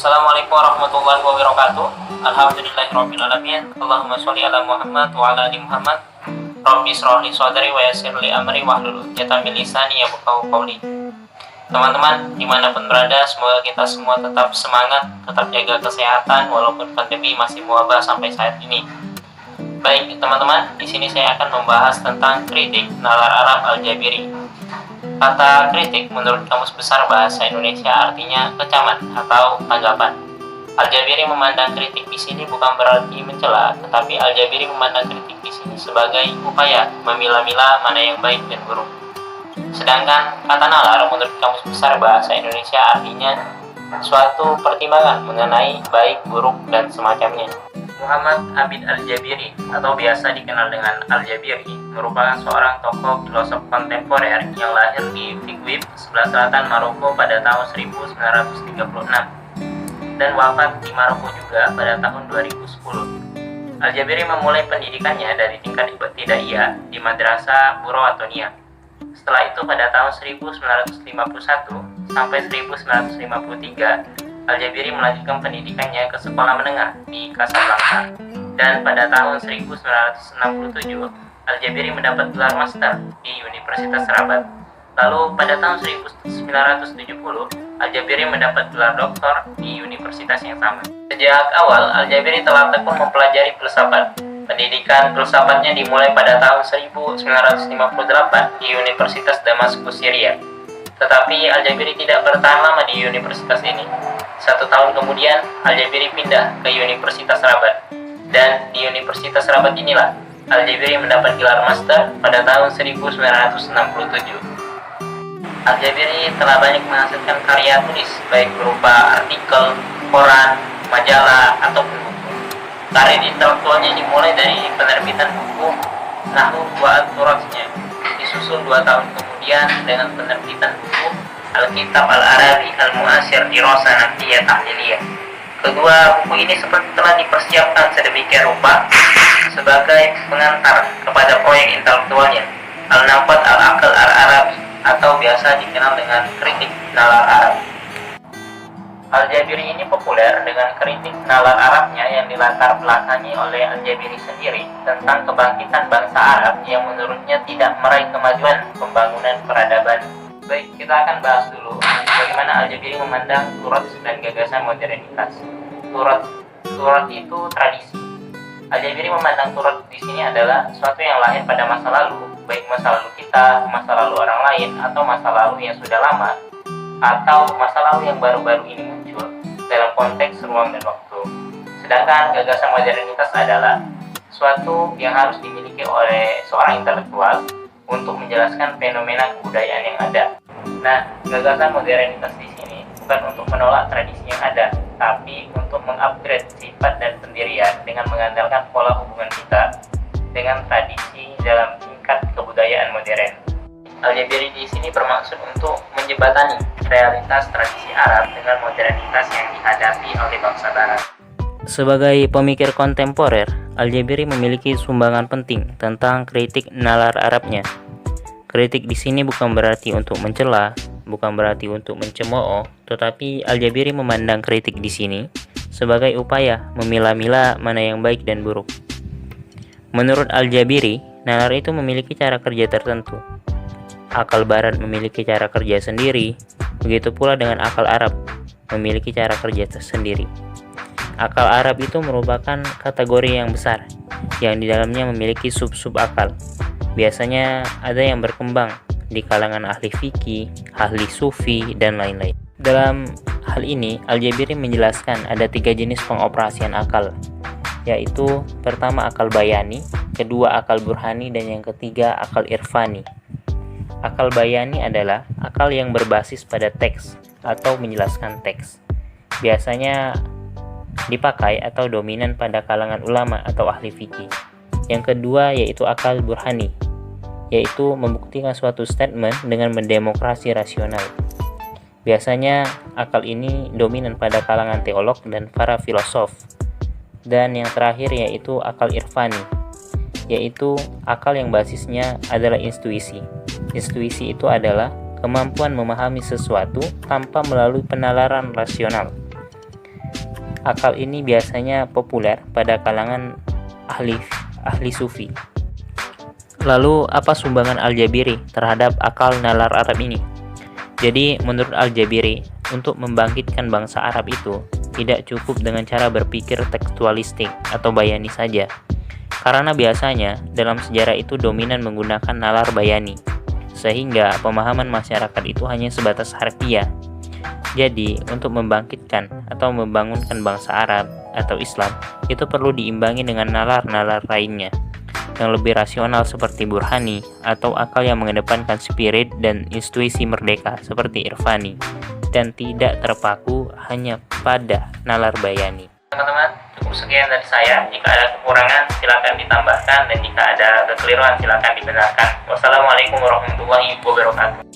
Assalamualaikum warahmatullahi wabarakatuh. Alhamdulillahirrabbilalamin. Allahumma sholli ala Muhammad wa ala ali Muhammad. Rabbi shrah li sadri wa yassir li amri wahlul 'uqdatam min lisani yafqahu qawli. Teman-teman, dimanapun berada, semoga kita semua tetap semangat, tetap jaga kesehatan walaupun pandemi masih mewabah sampai saat ini. Baik, teman-teman, di sini saya akan membahas tentang kritik nalar Arab Al-Jabiri. Kata kritik menurut Kamus Besar Bahasa Indonesia artinya kecaman atau tanggapan. Al-Jabiri memandang kritik di sini bukan berarti mencela, tetapi Al-Jabiri memandang kritik di sini sebagai upaya memilah-milah mana yang baik dan buruk. Sedangkan kata nalar menurut Kamus Besar Bahasa Indonesia artinya suatu pertimbangan mengenai baik, buruk, dan semacamnya. Muhammad Abid Al-Jabiri atau biasa dikenal dengan Al-Jabiri merupakan seorang tokoh filosof kontemporer yang lahir di Figuib, sebelah selatan Maroko pada tahun 1936 dan wafat di Maroko juga pada tahun 2010. Al-Jabiri memulai pendidikannya dari tingkat ibtidaiyah di Madrasah Burawatonia. Setelah itu pada tahun 1951 sampai 1953 Al-Jabiri melanjutkan pendidikannya ke sekolah menengah di Casablanca, dan pada tahun 1967 Al-Jabiri mendapat gelar master di Universitas Rabat. Lalu pada tahun 1970 Al-Jabiri mendapat gelar doktor di universitas yang sama. Sejak awal Al-Jabiri telah tekun mempelajari filsafat. Pendidikan filsafatnya dimulai pada tahun 1958 di Universitas Damaskus, Syria. Tetapi Al-Jabiri tidak bertahan lama di universitas ini. 1 tahun kemudian, Al-Jabiri pindah ke Universitas Rabat. Dan di Universitas Rabat inilah, Al-Jabiri mendapat gelar master pada tahun 1967. Al-Jabiri telah banyak menghasilkan karya tulis, baik berupa artikel, koran, majalah, ataupun buku. Karya intelektualnya dimulai dari penerbitan buku Nahwu wa At-Turatsnya, disusul 2 tahun kemudian dengan penerbitan buku Al-Kitab Al-Arabi Al-Mu'asir Dirasah Nahdiyah Tahliliyah. Kedua buku ini seperti telah dipersiapkan sedemikian rupa sebagai pengantar kepada proyek intelektualnya Al-Naqd Al-Aql Al-Arabi, atau biasa dikenal dengan kritik nalar Arab. Al-Jabiri ini populer dengan kritik nalar Arabnya yang dilatar belakangi oleh Al-Jabiri sendiri tentang kebangkitan bangsa Arab yang menurutnya tidak meraih kemajuan pembangunan peradaban. Baik, kita akan bahas dulu bagaimana Al-Jabiri memandang Turat dan gagasan modernitas. Turat itu tradisi. Al-Jabiri memandang Turat di sini adalah sesuatu yang lahir pada masa lalu, baik masa lalu kita, masa lalu orang lain, atau masa lalu yang sudah lama, atau masa lalu yang baru-baru ini muncul dalam konteks ruang dan waktu. Sedangkan gagasan modernitas adalah suatu yang harus dimiliki oleh seorang intelektual untuk menjelaskan fenomena kebudayaan yang ada. Nah, gagasan modernitas di sini bukan untuk menolak tradisi yang ada, tapi untuk mengupgrade sifat dan pendirian dengan mengandalkan pola hubungan kita dengan tradisi dalam tingkat kebudayaan modern. Al-Jabiri di sini bermaksud untuk menjembatani realitas tradisi Arab dengan modernitas yang dihadapi oleh bangsa Barat. Sebagai pemikir kontemporer, Al-Jabiri memiliki sumbangan penting tentang kritik nalar Arabnya. Kritik di sini bukan berarti untuk mencela, bukan berarti untuk mencemooh, tetapi Al-Jabiri memandang kritik di sini sebagai upaya memilah-milah mana yang baik dan buruk. Menurut Al-Jabiri, nalar itu memiliki cara kerja tertentu. Akal Barat memiliki cara kerja sendiri, begitu pula dengan akal Arab memiliki cara kerja tersendiri. Akal Arab itu merupakan kategori yang besar, yang di dalamnya memiliki sub-sub akal. Biasanya ada yang berkembang di kalangan ahli fikih, ahli sufi, dan lain-lain. Dalam hal ini, Al-Jabiri menjelaskan ada 3 jenis pengoperasian akal, yaitu pertama akal bayani, kedua akal burhani, dan yang ketiga akal irfani. Akal bayani adalah akal yang berbasis pada teks atau menjelaskan teks. Biasanya dipakai atau dominan pada kalangan ulama atau ahli fikih. Yang kedua yaitu akal burhani, yaitu membuktikan suatu statement dengan mendemokrasi rasional. Biasanya akal ini dominan pada kalangan teolog dan para filosof. Dan yang terakhir yaitu akal irfani, yaitu akal yang basisnya adalah intuisi. Intuisi itu adalah kemampuan memahami sesuatu tanpa melalui penalaran rasional. Akal ini biasanya populer pada kalangan ahli sufi. Lalu apa sumbangan Al-Jabiri terhadap akal nalar Arab ini? Jadi menurut Al-Jabiri, untuk membangkitkan bangsa Arab itu tidak cukup dengan cara berpikir tekstualistik atau bayani saja. Karena biasanya dalam sejarah itu dominan menggunakan nalar bayani, sehingga pemahaman masyarakat itu hanya sebatas harfiah. Jadi, untuk membangkitkan atau membangunkan bangsa Arab atau Islam, itu perlu diimbangi dengan nalar-nalar lainnya yang lebih rasional seperti burhani atau akal yang mengedepankan spirit dan intuisi merdeka seperti irfani, dan tidak terpaku hanya pada nalar bayani. Teman-teman, cukup sekian dari saya. Jika ada kekurangan, silakan ditambahkan, dan jika ada kekeliruan, silakan dibenarkan. Wassalamualaikum warahmatullahi wabarakatuh.